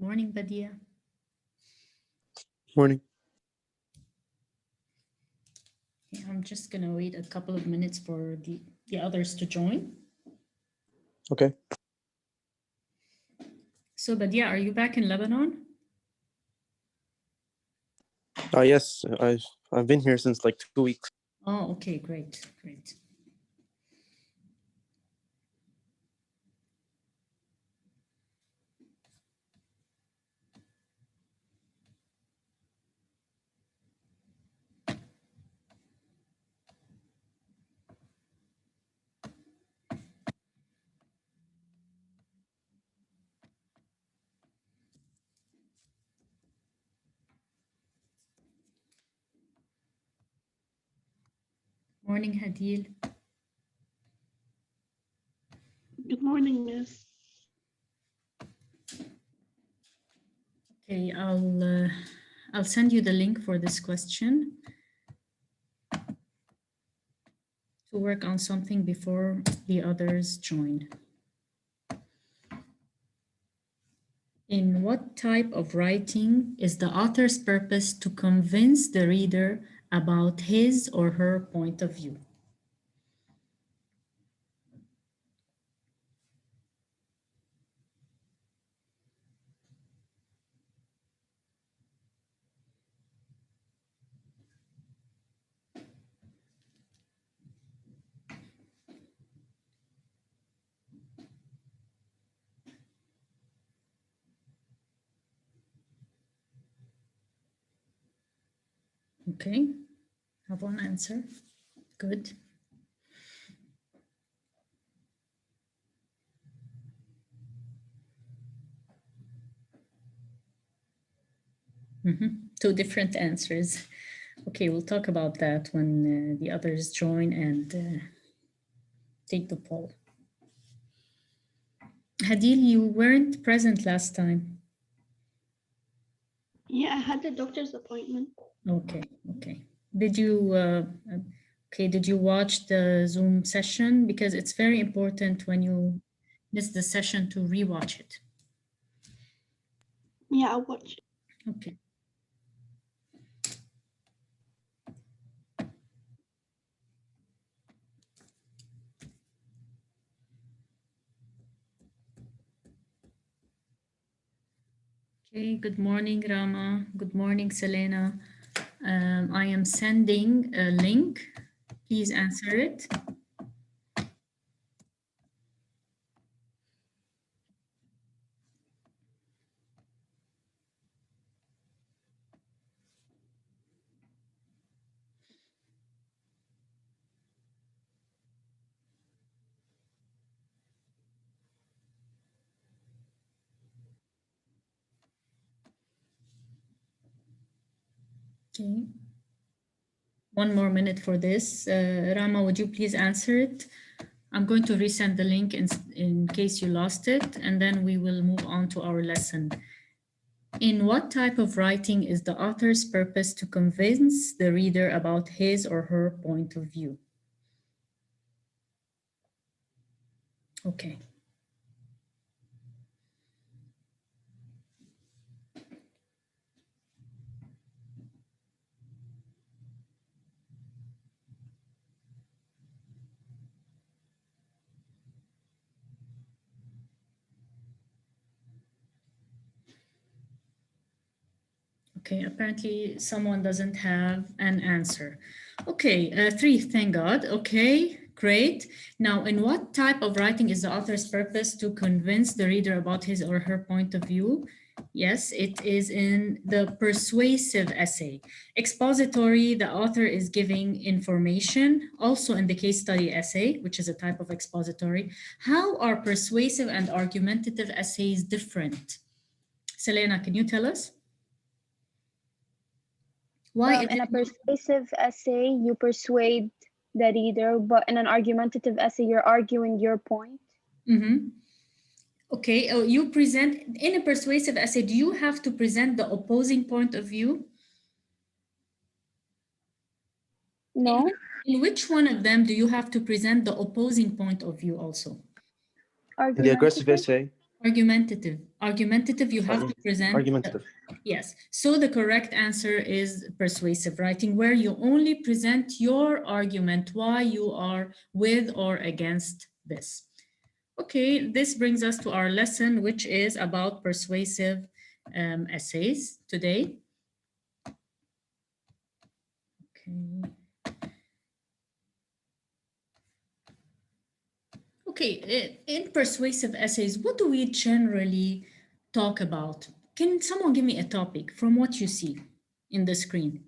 Morning, Badia. Morning. Okay, I'm just going to wait a couple of minutes for the others to join. Okay. So, Badia, are you back in Lebanon? Yes, I've been here since like 2 weeks. Oh, okay, great, great. Morning, Hadil. Good morning, Miss. Okay, I'll send you the link for this question to work on something before the others join. In what type of writing is the author's purpose to convince the reader about his or her point of view? Okay, have one answer. Good. Two different answers. Okay, we'll talk about that when the others join and take the poll. Hadil, you weren't present last time. Yeah, I had a doctor's appointment. Okay, okay. Did you watch the Zoom session? Because it's very important when you miss the session to rewatch it. Yeah, I watched. Okay. Okay, good morning, Rama. Good morning, Selena. I am sending a link. Please answer it. Okay. One more minute for this. Rama, would you please answer it? I'm going to resend the link in case you lost it, and then we will move on to our lesson. In what type of writing is the author's purpose to convince the reader about his or her point of view? Okay. Okay, apparently someone doesn't have an answer. Okay, 3, thank God. Okay, great. Now, in what type of writing is the author's purpose to convince the reader about his or her point of view? Yes, it is in the persuasive essay. Expository, the author is giving information, also in the case study essay, which is a type of expository. How are persuasive and argumentative essays different? Selena, can you tell us? Why In a persuasive essay, you persuade the reader, but in an argumentative essay, you're arguing your point. Okay, you present, in a persuasive essay, do you have to present the opposing point of view? No. In which one of them do you have to present the opposing point of view also? The aggressive essay. Argumentative. Argumentative, you have to present. Argumentative. Yes. So the correct answer is persuasive writing, where you only present your argument, why you are with or against this. Okay, this brings us to our lesson, which is about persuasive essays today. Okay. Okay, in persuasive essays, what do we generally talk about? Can someone give me a topic from what you see in the screen?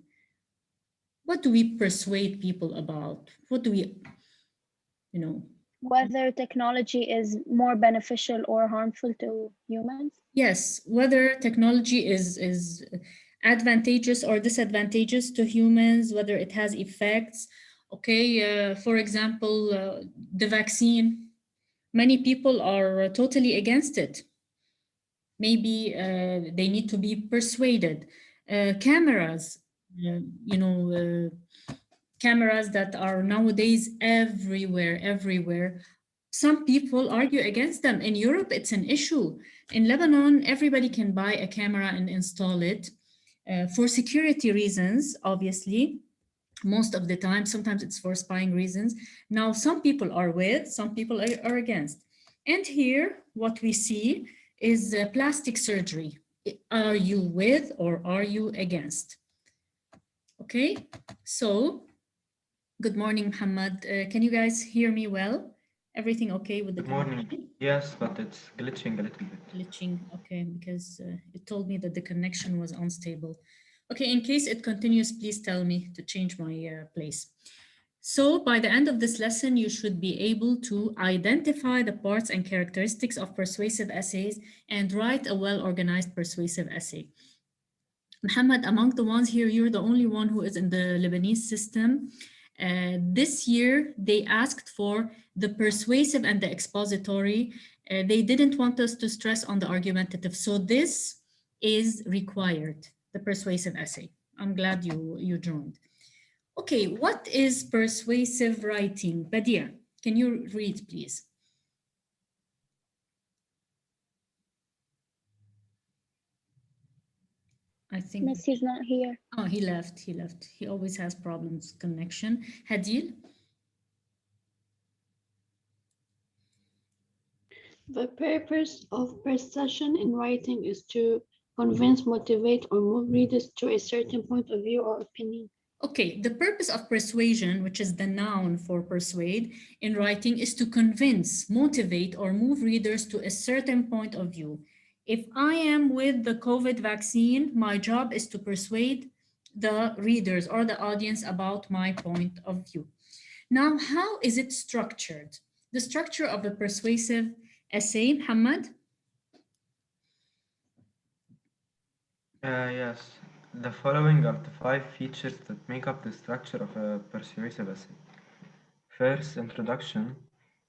What do we persuade people about? What do we, Whether technology is more beneficial or harmful to humans? Yes, whether technology is advantageous or disadvantageous to humans, whether it has effects. Okay, for example, the vaccine, many people are totally against it. Maybe they need to be persuaded. Cameras, cameras that are nowadays everywhere. Some people argue against them. In Europe, it's an issue. In Lebanon, everybody can buy a camera and install it for security reasons, obviously, most of the time. Sometimes it's for spying reasons. Now, some people are with, some people are against. And here, what we see is plastic surgery. Are you with or are you against? Okay, so good morning, Muhammad. Can you guys hear me well? Everything okay with the Good morning. connection? Yes, but it's glitching a little bit. Glitching, okay, because it told me that the connection was unstable. Okay, in case it continues, please tell me to change my place. So by the end of this lesson, you should be able to identify the parts and characteristics of persuasive essays and write a well-organized persuasive essay. Muhammad, among the ones here, you're the only one who is in the Lebanese system. This year, they asked for the persuasive and the expository. They didn't want us to stress on the argumentative. So this is required, the persuasive essay. I'm glad you joined. Okay, what is persuasive writing? Badia, can you read, please? I think Messi's not here. Oh, he left. He always has problems connection. Hadil? The purpose of persuasion in writing is to convince, motivate, or move readers to a certain point of view or opinion. Okay, the purpose of persuasion, which is the noun for persuade in writing, is to convince, motivate, or move readers to a certain point of view. If I am with the COVID vaccine, my job is to persuade the readers or the audience about my point of view. Now, how is it structured? The structure of a persuasive essay, Muhammad? Yes, the following are the 5 features that make up the structure of a persuasive essay. First, introduction.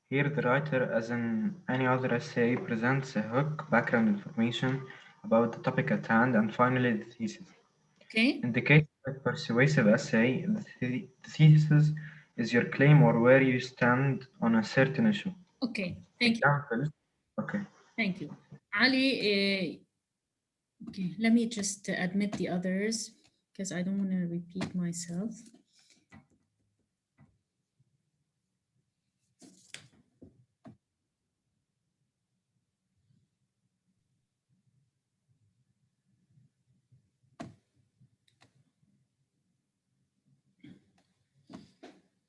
Here the writer, as in any other essay, presents a hook, background information about the topic at hand, and finally the thesis. Okay. In the case of a persuasive essay, the thesis is your claim or where you stand on a certain issue. Okay, thank Example. Okay. Thank you. Ali, okay, let me just admit the others because I don't want to repeat myself.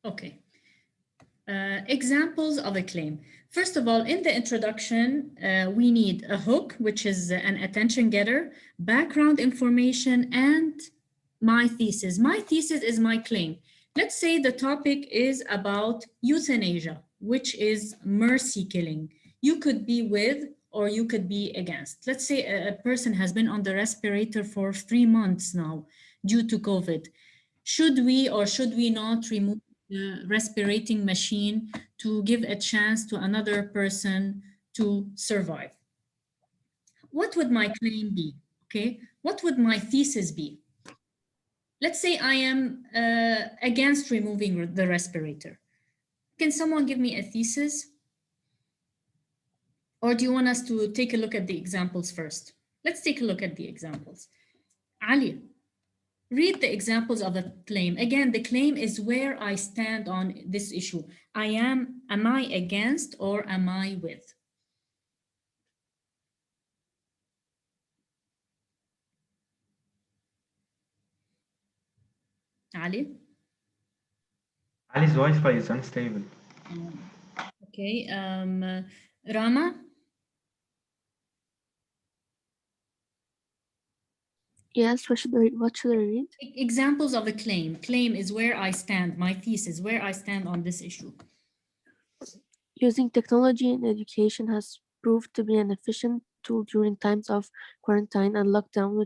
Okay. Examples of a claim. First of all, in the introduction, we need a hook, which is an attention getter, background information, and my thesis. My thesis is my claim. Let's say the topic is about euthanasia, which is mercy killing. You could be with or you could be against. Let's say a person has been on the respirator for 3 months now due to COVID. Should we or should we not remove the respirating machine to give a chance to another person to survive? What would my claim be? Okay, what would my thesis be? Let's say I am against removing the respirator. Can someone give me a thesis? Or do you want us to take a look at the examples first? Let's take a look at the examples. Ali, read the examples of a claim. Again, the claim is where I stand on this issue. Am I against or am I with? Ali? Ali's Wi-Fi is unstable. Okay, Rama? Yes, what should I read? Examples of a claim. Claim is where I stand, my thesis, where I stand on this issue. Using technology in education has proved to be an efficient tool during times of quarantine and lockdown,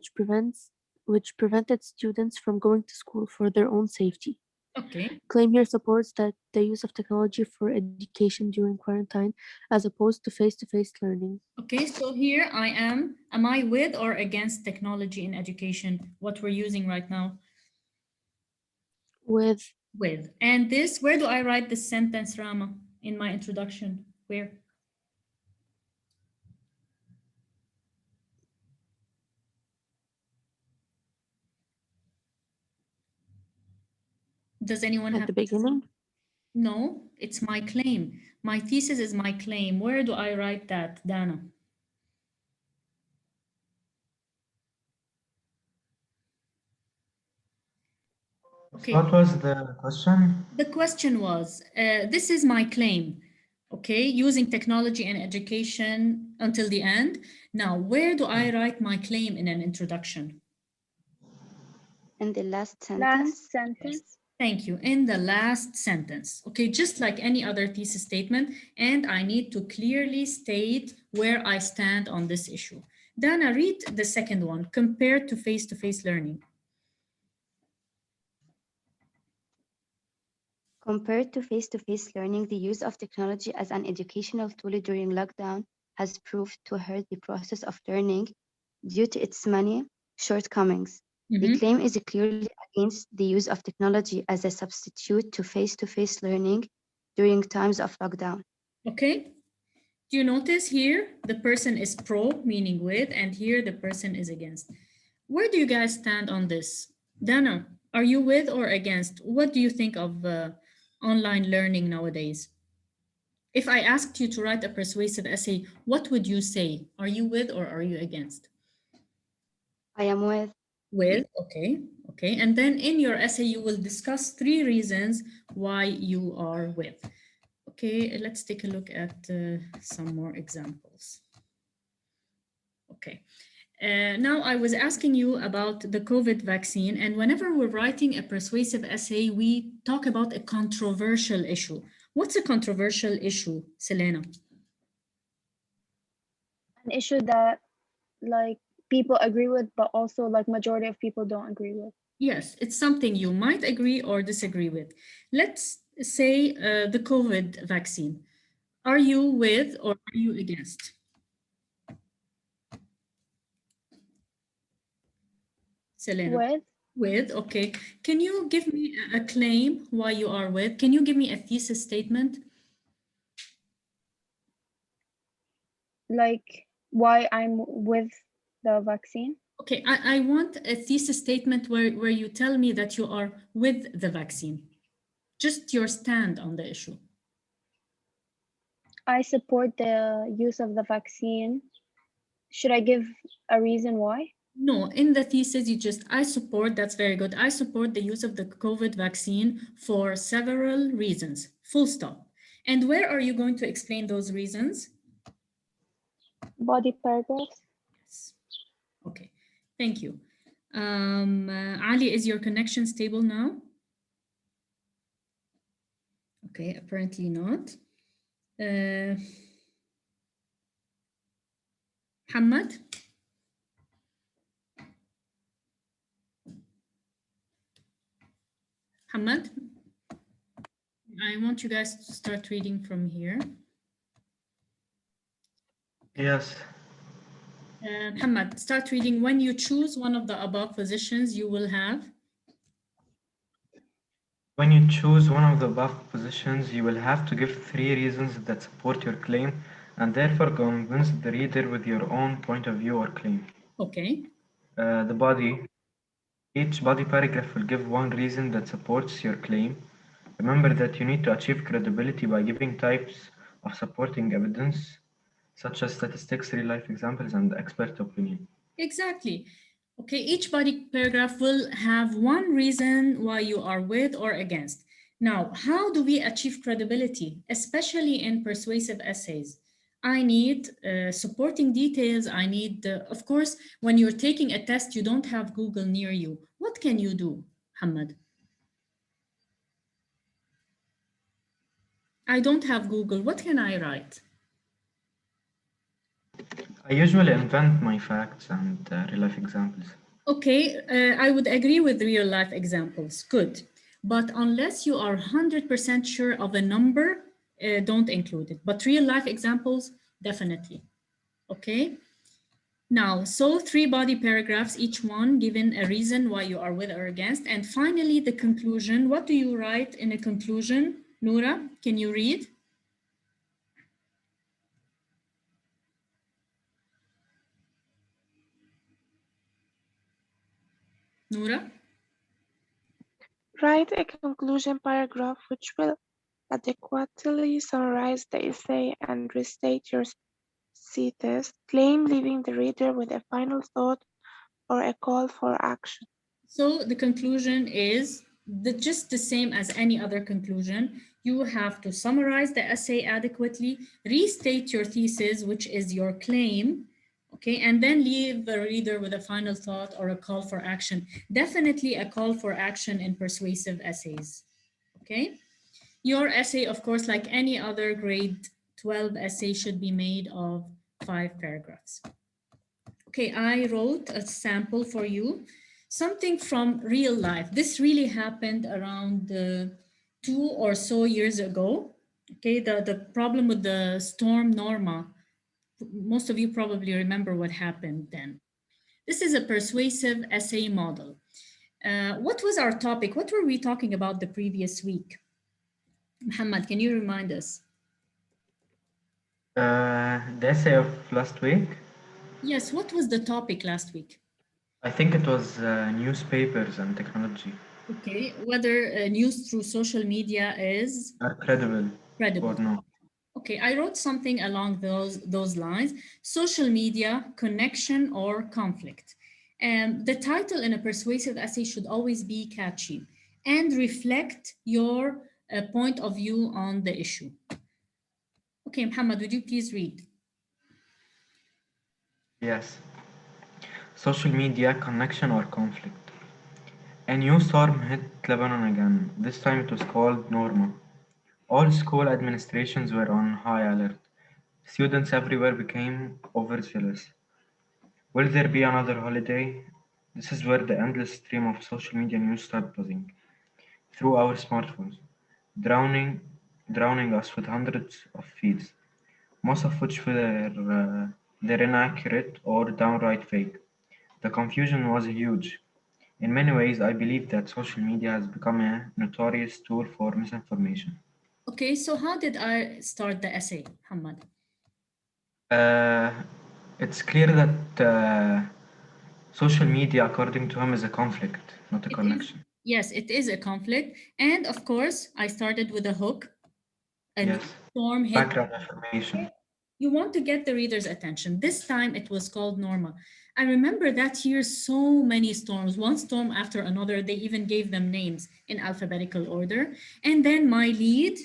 which prevented students from going to school for their own safety. Okay, Claim here supports that the use of technology for education during quarantine as opposed to face-to-face learning. okay, so here I am I with or against technology in education, what we're using right now? With With. And this, where do I write this sentence, Rama, in my introduction? Where? Does anyone at have? the beginning, No, it's my claim. My thesis is my claim. Where do I write that, Dana? Okay. What was the question? The question was, this is my claim, okay, using technology and education until the end. Now, where do I write my claim in an introduction? In the last sentence. Last sentence. Thank you. In the last sentence. Okay, just like any other thesis statement, and I need to clearly state where I stand on this issue. Dana, read the second one, compared to face-to-face learning. Compared to face-to-face learning, the use of technology as an educational tool during lockdown has proved to hurt the process of learning due to its many shortcomings. The claim is clearly against the use of technology as a substitute to face-to-face learning during times of lockdown. Okay. Do you notice here the person is pro, meaning with, and here the person is against? Where do you guys stand on this? Dana, are you with or against? What do you think of online learning nowadays? If I asked you to write a persuasive essay, what would you say? Are you with or are you against? I am with. With, okay, okay. And then in your essay, you will discuss 3 reasons why you are with. Okay, let's take a look at some more examples. Okay, now I was asking you about the COVID vaccine, and whenever we're writing a persuasive essay, we talk about a controversial issue. What's a controversial issue, Selena? An issue that like people agree with, but also like majority of people don't agree with. Yes, it's something you might agree or disagree with. Let's say the COVID vaccine. Are you with or are you against? Selena. With. With, okay. Can you give me a claim why you are with? Can you give me a thesis statement? Like why I'm with the vaccine. Okay, I want a thesis statement where you tell me that you are with the vaccine. Just your stand on the issue. I support the use of the vaccine. Should I give a reason why? No, in the thesis, you just, I support, that's very good. I support the use of the COVID vaccine for several reasons, full stop. And where are you going to explain those reasons? Body paragraphs. Yes. Okay, thank you. Ali, is your connection stable now? Okay, apparently not. Hamad? Hamad? I want you guys to start reading from here. Yes. Hamad, start reading. When you choose one of the above positions, you will have. When you choose one of the above positions, you will have to give 3 reasons that support your claim and therefore convince the reader with your own point of view or claim. Okay. The body. Each body paragraph will give one reason that supports your claim. Remember that you need to achieve credibility by giving types of supporting evidence, such as statistics, real-life examples, and expert opinion. Exactly. Okay, each body paragraph will have one reason why you are with or against. Now, how do we achieve credibility, especially in persuasive essays? I need supporting details. I need, of course, when you're taking a test, you don't have Google near you. What can you do, Hamad? I don't have Google. What can I write? I usually invent my facts and real-life examples. Okay, I would agree with real life examples. Good. But unless you are 100% sure of a number, don't include it. But real life examples, definitely. Okay. Now, so 3 body paragraphs, each one given a reason why you are with or against. And finally, the conclusion. What do you write in a conclusion? Noura, can you read? Noura? Write a conclusion paragraph which will adequately summarize the essay and restate your thesis, claim, leaving the reader with a final thought or a call for action. So the conclusion is just the same as any other conclusion. You have to summarize the essay adequately, restate your thesis, which is your claim, okay, and then leave the reader with a final thought or a call for action. Definitely a call for action in persuasive essays, okay? Your essay, of course, like any other grade 12 essay, should be made of 5 paragraphs. Okay, I wrote a sample for you. Something from real life. This really happened around 2 or so years ago. Okay, the problem with the storm Norma. Most of you probably remember what happened then. This is a persuasive essay model. What was our topic? What were we talking about the previous week? Muhammad, can you remind us? The essay of last week, Yes, what was the topic last week? I think it was newspapers and technology Okay, whether news through social media is are credible credible. or no. Okay, I wrote something along those lines. Social media, connection or conflict. The title in a persuasive essay should always be catchy and reflect your point of view on the issue. Okay, Muhammad, would you please read? Yes. Social media, connection or conflict. A new storm hit Lebanon again. This time it was called Norma. All school administrations were on high alert. Students everywhere became overzealous. Will there be another holiday? This is where the endless stream of social media news started buzzing through our smartphones, drowning us with hundreds of feeds, most of which were they're inaccurate or downright fake. The confusion was huge. In many ways, I believe that social media has become a notorious tool for misinformation. Okay, so how did I start the essay, Muhammad? Uh, it's clear that social media, according to him, is a conflict, not a connection. Yes, it is a conflict. And of course, I started with a hook. And Yes. storm hit. Background information. You want to get the reader's attention. This time it was called Norma. I remember that year so many storms, one storm after another. They even gave them names in alphabetical order. And then my lead,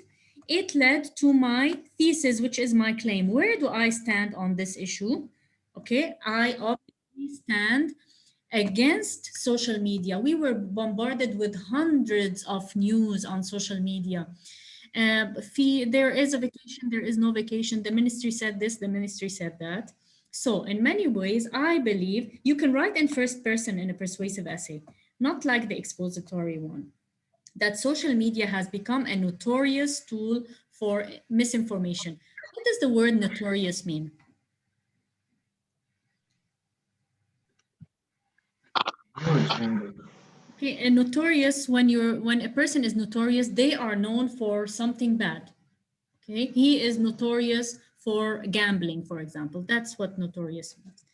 it led to my thesis, which is my claim. Where do I stand on this issue? Okay, I obviously stand against social media. We were bombarded with hundreds of news on social media. There is a vacation, there is no vacation. The ministry said this, the ministry said that. So in many ways, I believe you can write in first person in a persuasive essay, not like the expository one, that social media has become a notorious tool for misinformation. What does the word notorious mean? Huge. Okay, and notorious, when a person is notorious, they are known for something bad. Okay, he is notorious for gambling, for example. That's what notorious means.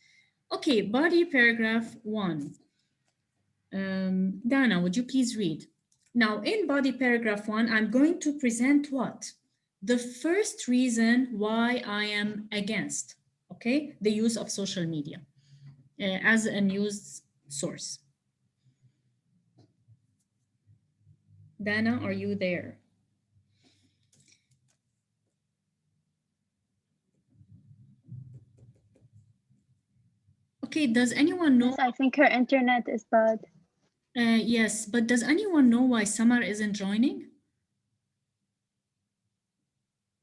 Okay, body paragraph 1. Dana, would you please read? Now, in body paragraph 1, I'm going to present what? The first reason why I am against, okay, the use of social media as a news source. Dana, are you there? Okay, does anyone know? Yes, I think her internet is bad. Yes, but does anyone know why Samar isn't joining?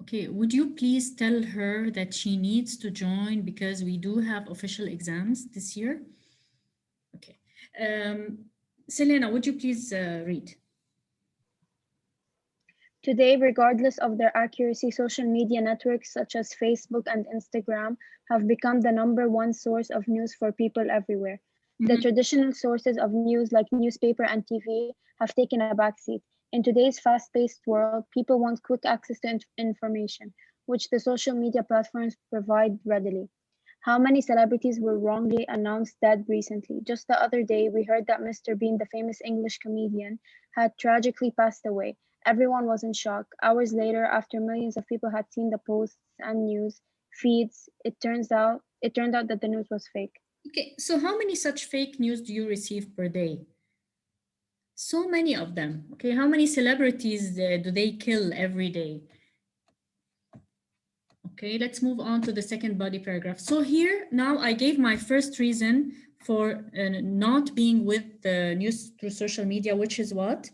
Okay, would you please tell her that she needs to join because we do have official exams this year? Okay. Selena, would you please read? Today, regardless of their accuracy, social media networks such as Facebook and Instagram have become the #1 source of news for people everywhere. The traditional sources of news like newspaper and TV have taken a backseat. In today's fast-paced world, people want quick access to information, which the social media platforms provide readily. How many celebrities were wrongly announced dead recently? Just the other day, we heard that Mr. Bean, the famous English comedian, had tragically passed away. Everyone was in shock. Hours later, after millions of people had seen the posts and news feeds, it turned out that the news was fake. Okay, so how many such fake news do you receive per day? So many of them. Okay, how many celebrities do they kill every day? Okay, let's move on to the second body paragraph. So here, now I gave my first reason for not being with the news through social media, which is what?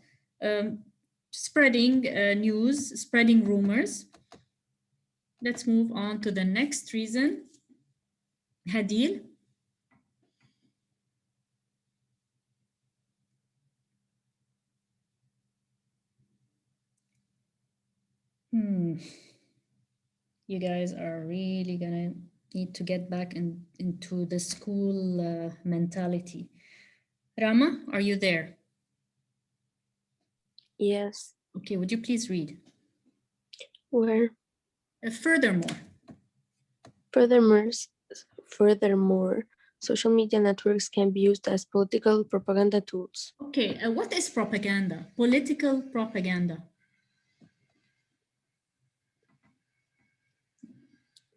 Spreading news, spreading rumors. Let's move on to the next reason. Hadil. You guys are really gonna need to get back into the school mentality. Rama, are you there? Yes. Okay, would you please read? Where? Furthermore. Furthermore, social media networks can be used as political propaganda tools. Okay, what is propaganda? Political propaganda.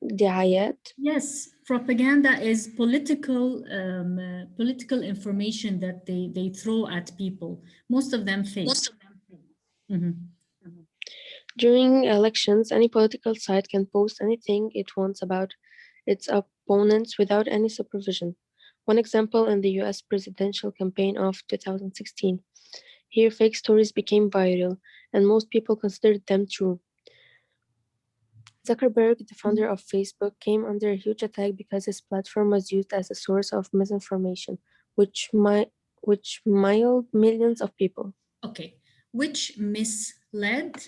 دعايات. Yes, propaganda is political information that they throw at people. Most of them fake. During elections, any political site can post anything it wants about its opponents without any supervision. One example in the US presidential campaign of 2016. Here, fake stories became viral, and most people considered them true. Zuckerberg, the founder of Facebook, came under a huge attack because his platform was used as a source of misinformation, which misled millions of people. Okay, which misled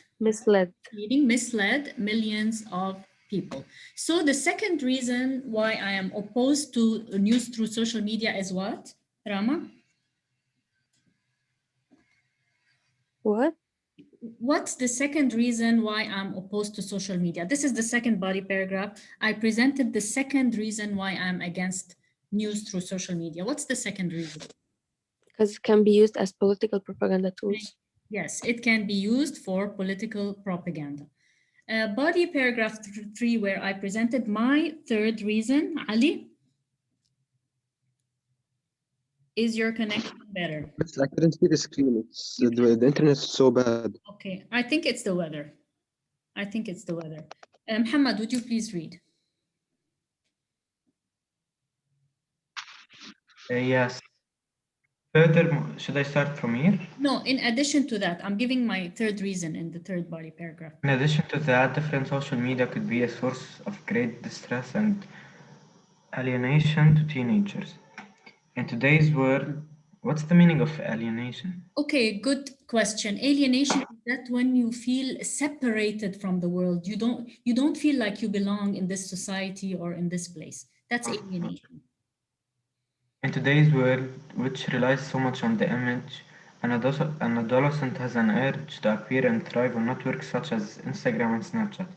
millions of people. So the second reason why I am opposed to news through social media is what, Rama? What? What's the second reason why I'm opposed to social media? This is the second body paragraph. I presented the second reason why I'm against news through social media. What's the second reason? Because it can be used as political propaganda tools. Yes, it can be used for political propaganda. Body paragraph 3, where I presented my third reason. Ali, is your connection better? I couldn't see the screen. It's the internet is so bad. Okay, I think it's the weather. Muhammad, would you please read? Yes. Furthermore, should I start from here? No, in addition to that, I'm giving my third reason in the third body paragraph. In addition to that, different social media could be a source of great distress and alienation to teenagers. In today's world, what's the meaning of alienation? Okay, good question. Alienation is that when you feel separated from the world, you don't feel like you belong in this society or in this place. That's alienation. In today's world, which relies so much on the image, an adolescent has an urge to appear and thrive on networks such as Instagram and Snapchat.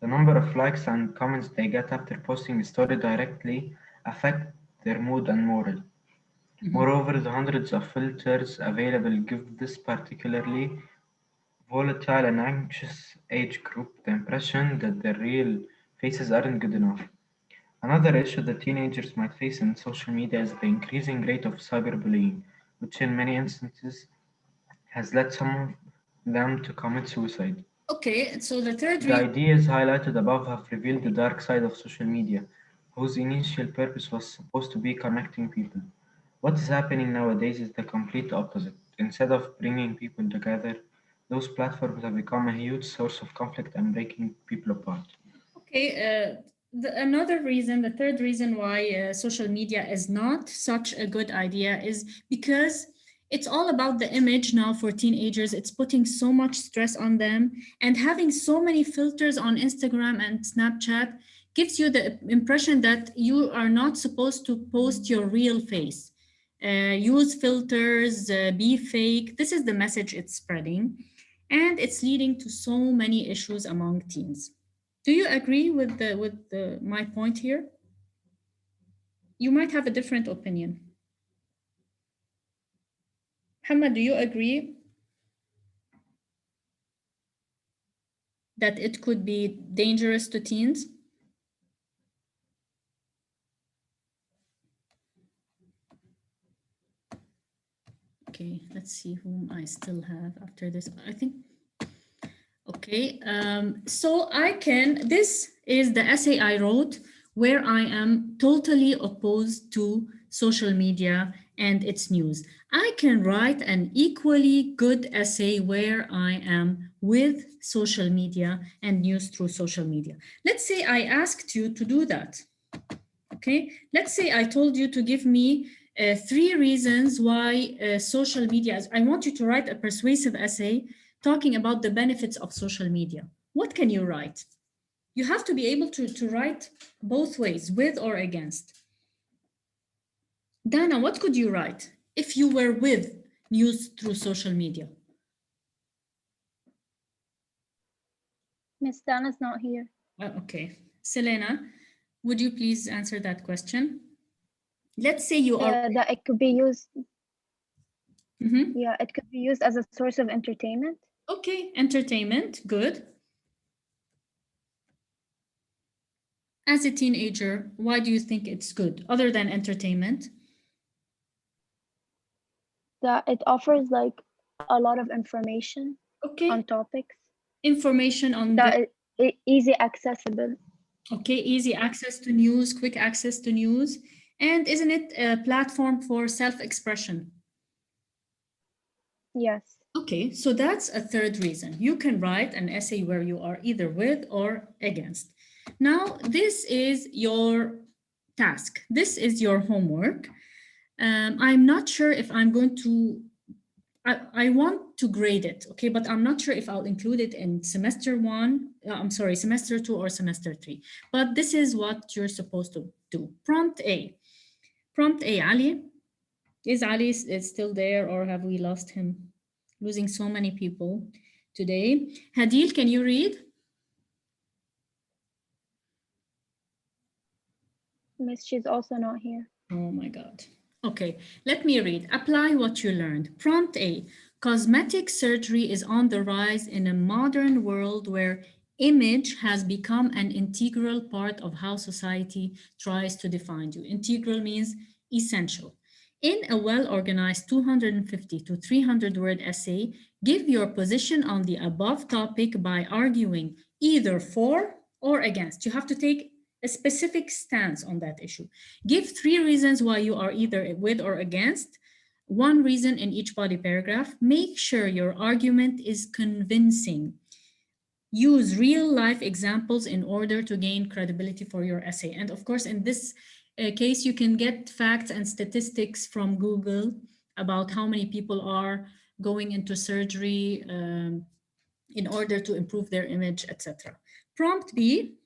The number of likes and comments they get after posting a story directly affect their mood and moral. Moreover, the hundreds of filters available give this particularly volatile and anxious age group the impression that their real faces aren't good enough. Another issue that teenagers might face in social media is the increasing rate of cyberbullying, which in many instances has led some of them to commit suicide. Okay, so the third The reason. ideas highlighted above have revealed the dark side of social media, whose initial purpose was supposed to be connecting people. What is happening nowadays is the complete opposite. Instead of bringing people together, those platforms have become a huge source of conflict and breaking people apart. Okay, another reason, the third reason why social media is not such a good idea is because it's all about the image now for teenagers. It's putting so much stress on them, and having so many filters on Instagram and Snapchat gives you the impression that you are not supposed to post your real face. Use filters, be fake. This is the message it's spreading, and it's leading to so many issues among teens. Do you agree with my point here? You might have a different opinion. Muhammad, do you agree that it could be dangerous to teens? Okay, let's see whom I still have after this. I think, okay, so this is the essay I wrote where I am totally opposed to social media and its news. I can write an equally good essay where I am with social media and news through social media. Let's say I asked you to do that. Okay, let's say I told you to give me 3 reasons why social media I want you to write a persuasive essay talking about the benefits of social media. What can you write? You have to be able to write both ways, with or against. Dana, what could you write if you were with news through social media? Miss Dana's not here. Okay. Selena, would you please answer that question? Let's say you are... that it could be used... Mm-hmm. Yeah, it could be used as a source of entertainment. Okay, entertainment, good. As a teenager, why do you think it's good, other than entertainment? That it offers like a lot of information on topics. Information on that is easy accessible. Okay, easy access to news, quick access to news. And isn't it a platform for self-expression? Yes. Okay, so that's a third reason. You can write an essay where you are either with or against. Now, this is your task. This is your homework. I'm not sure if I'm going to, I want to grade it, okay, but I'm not sure if I'll include it in semester 1, semester 2 or semester 3. But this is what you're supposed to do. Prompt A. Prompt A, Ali. Is Ali still there, or have we lost him? Losing so many people today. Hadil, can you read? Miss, she's also not here. Oh my God. Okay, let me read. Apply what you learned. Prompt A. Cosmetic surgery is on the rise in a modern world where image has become an integral part of how society tries to define you. Integral means essential. In a well-organized 250 to 300 word essay, give your position on the above topic by arguing either for or against. You have to take a specific stance on that issue. Give 3 reasons why you are either with or against, 1 reason in each body paragraph. Make sure your argument is convincing. Use real-life examples in order to gain credibility for your essay. And of course, in this case, you can get facts and statistics from Google about how many people are going into surgery in order to improve their image, etc. Prompt B.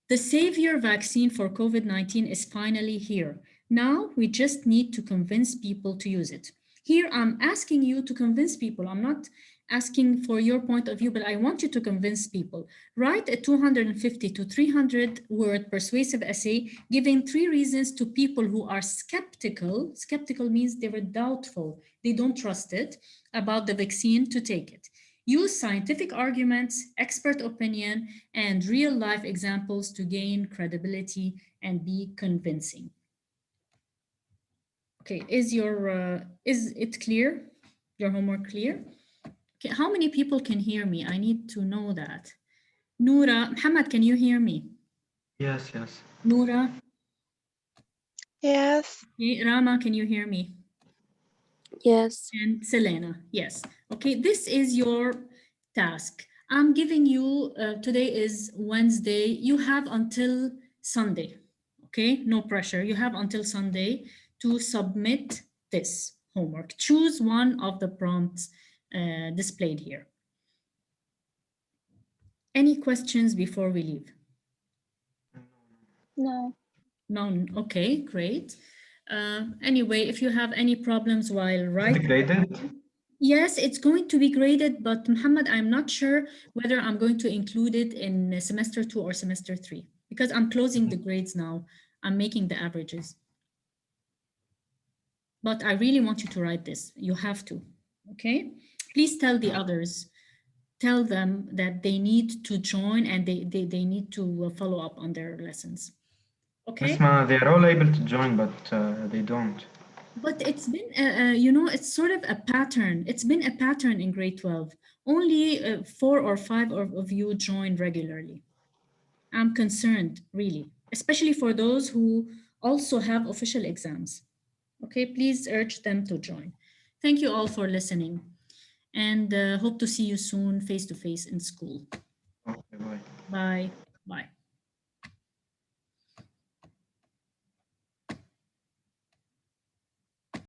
The savior vaccine for COVID-19 is finally here. Now we just need to convince people to use it. Here I'm asking you to convince people. I'm not asking for your point of view, but I want you to convince people. Write a 250 to 300 word persuasive essay giving 3 reasons to people who are skeptical. Skeptical means they were doubtful, they don't trust it, about the vaccine to take it. Use scientific arguments, expert opinion, and real life examples to gain credibility and be convincing. Okay, is it clear? Your homework clear? Okay, how many people can hear me? I need to know that. Noura, Muhammad, can you hear me? Yes, yes. Noura, Yes. okay, Rama, can you hear me? Yes. And Selena, yes. Okay, this is your task. I'm giving you, today is Wednesday, you have until Sunday, okay? No pressure, you have until Sunday to submit this homework. Choose one of the prompts displayed here. Any questions before we leave? No. None, okay, great. Anyway, if you have any problems while Is it writing, graded? yes, it's going to be graded, but Muhammad, I'm not sure whether I'm going to include it in semester 2 or semester 3, because I'm closing the grades now. I'm making the averages. But I really want you to write this. You have to, okay? Please tell the others, tell them that they need to join and they need to follow up on their lessons. Okay? Yes, ma, they are all able to join, but they don't. But it's been, you know, it's sort of a pattern. It's been a pattern in grade 12. Only 4 or 5 of you join regularly. I'm concerned, really, especially for those who also have official exams. Okay, please urge them to join. Thank you all for listening and hope to see you soon face to face in school. Okay, bye. Bye. Bye.